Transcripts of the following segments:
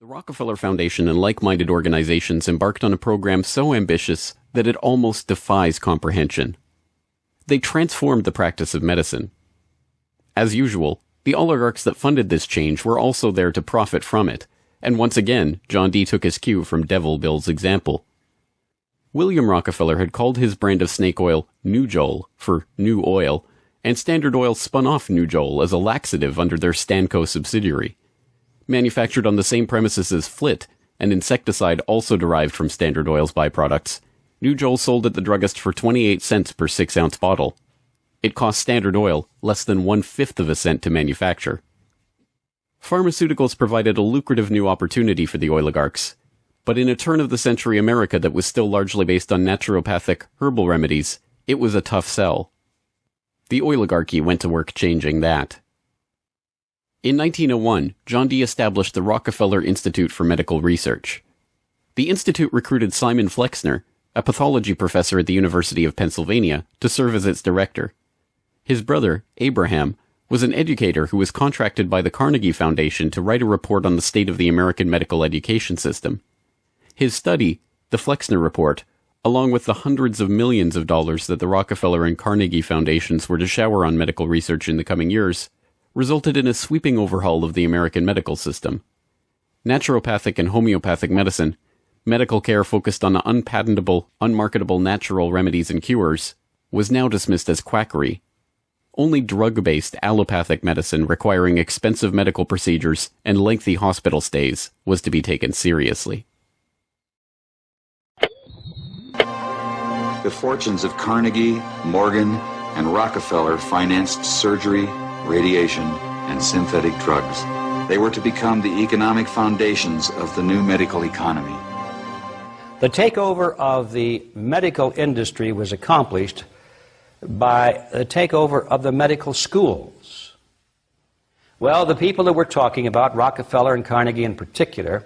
The Rockefeller Foundation and like-minded organizations embarked on a program so ambitious that it almost defies comprehension. They transformed the practice of medicine. As usual, the oligarchs that funded this change were also there to profit from it, and once again, John D. took his cue from Devil Bill's example. William Rockefeller had called his brand of snake oil Nujol for new oil, and Standard Oil spun off Nujol as a laxative under their Stanco subsidiary. Manufactured on the same premises as Flit, an insecticide also derived from Standard Oil's byproducts, Nujol sold at the druggist for 28 cents per 6-ounce bottle. It cost Standard Oil less than 1/5 of a cent to manufacture. Pharmaceuticals provided a lucrative new opportunity for the oligarchs, but in a turn-of-the-century America that was still largely based on naturopathic, herbal remedies, it was a tough sell. The oligarchy went to work changing that. In 1901, John D. established the Rockefeller Institute for Medical Research. The institute recruited Simon Flexner, a pathology professor at the University of Pennsylvania, to serve as its director. His brother, Abraham, was an educator who was contracted by the Carnegie Foundation to write a report on the state of the American medical education system. His study, the Flexner Report, along with the hundreds of millions of dollars that the Rockefeller and Carnegie Foundations were to shower on medical research in the coming years, resulted in a sweeping overhaul of the American medical system. Naturopathic and homeopathic medicine, medical care focused on unpatentable, unmarketable natural remedies and cures, was now dismissed as quackery. Only drug-based allopathic medicine requiring expensive medical procedures and lengthy hospital stays was to be taken seriously. The fortunes of Carnegie, Morgan, and Rockefeller financed surgery, radiation, and synthetic drugs. They were to become the economic foundations of the new medical economy. The takeover of the medical industry was accomplished by the takeover of the medical schools. Well, the people that we're talking about, Rockefeller and Carnegie in particular,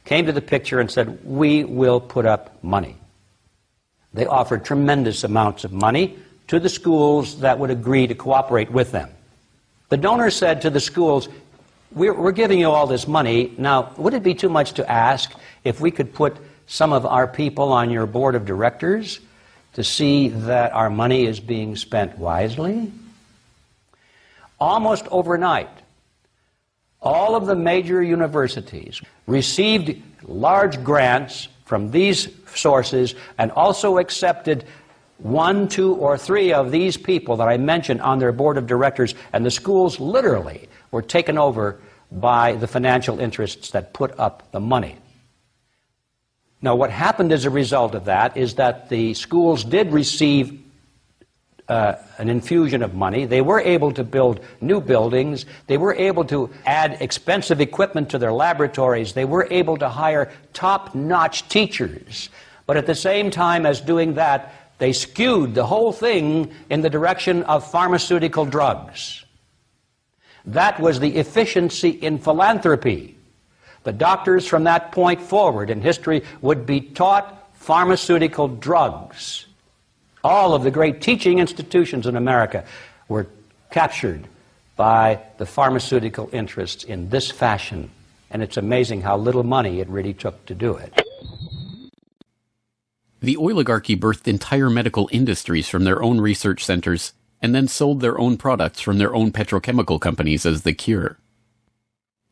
came to the picture and said, we will put up money. They offered tremendous amounts of money to the schools that would agree to cooperate with them. The donors said to the schools, we're giving you all this money. Now, would it be too much to ask if we could put some of our people on your board of directors to see that our money is being spent wisely? Almost overnight, all of the major universities received large grants from these sources and also accepted 1, 2, or 3 of these people that I mentioned on their board of directors, and the schools literally were taken over by the financial interests that put up the money. Now, what happened as a result of that is that the schools did receive an infusion of money. They were able to build new buildings. They were able to add expensive equipment to their laboratories. They were able to hire top-notch teachers. But at the same time as doing that, they skewed the whole thing in the direction of pharmaceutical drugs. That was the efficiency in philanthropy. The doctors from that point forward in history would be taught pharmaceutical drugs. All of the great teaching institutions in America were captured by the pharmaceutical interests in this fashion. And it's amazing how little money it really took to do it. The oligarchy birthed entire medical industries from their own research centers and then sold their own products from their own petrochemical companies as the cure.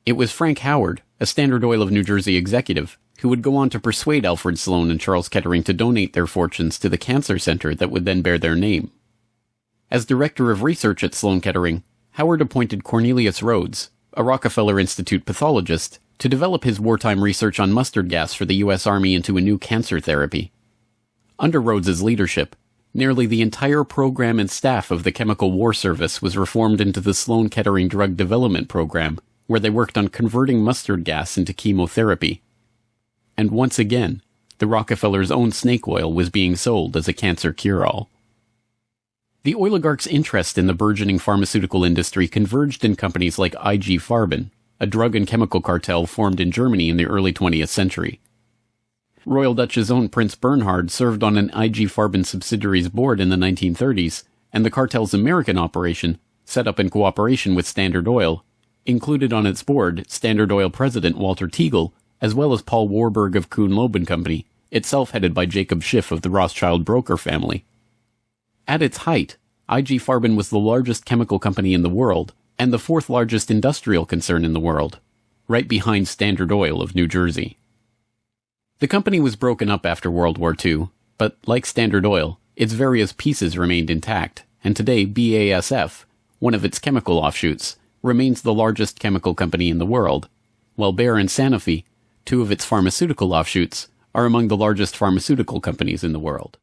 It was Frank Howard, a Standard Oil of New Jersey executive, who would go on to persuade Alfred Sloan and Charles Kettering to donate their fortunes to the cancer center that would then bear their name. As director of research at Sloan Kettering, Howard appointed Cornelius Rhodes, a Rockefeller Institute pathologist, to develop his wartime research on mustard gas for the U.S. Army into a new cancer therapy. Under Rhodes's leadership, nearly the entire program and staff of the Chemical War Service was reformed into the Sloan Kettering Drug Development Program, where they worked on converting mustard gas into chemotherapy. And once again, the Rockefellers' own snake oil was being sold as a cancer cure-all. The oligarchs' interest in the burgeoning pharmaceutical industry converged in companies like IG Farben, a drug and chemical cartel formed in Germany in the early 20th century. Royal Dutch's own Prince Bernhard served on an IG Farben subsidiary's board in the 1930s, and the cartel's American operation, set up in cooperation with Standard Oil, included on its board Standard Oil president Walter Teagle, as well as Paul Warburg of Kuhn-Loeb and Company, itself headed by Jacob Schiff of the Rothschild broker family. At its height, IG Farben was the largest chemical company in the world and the fourth largest industrial concern in the world, right behind Standard Oil of New Jersey. The company was broken up after World War II, but like Standard Oil, its various pieces remained intact, and today BASF, one of its chemical offshoots, remains the largest chemical company in the world, while Bayer and Sanofi, two of its pharmaceutical offshoots, are among the largest pharmaceutical companies in the world.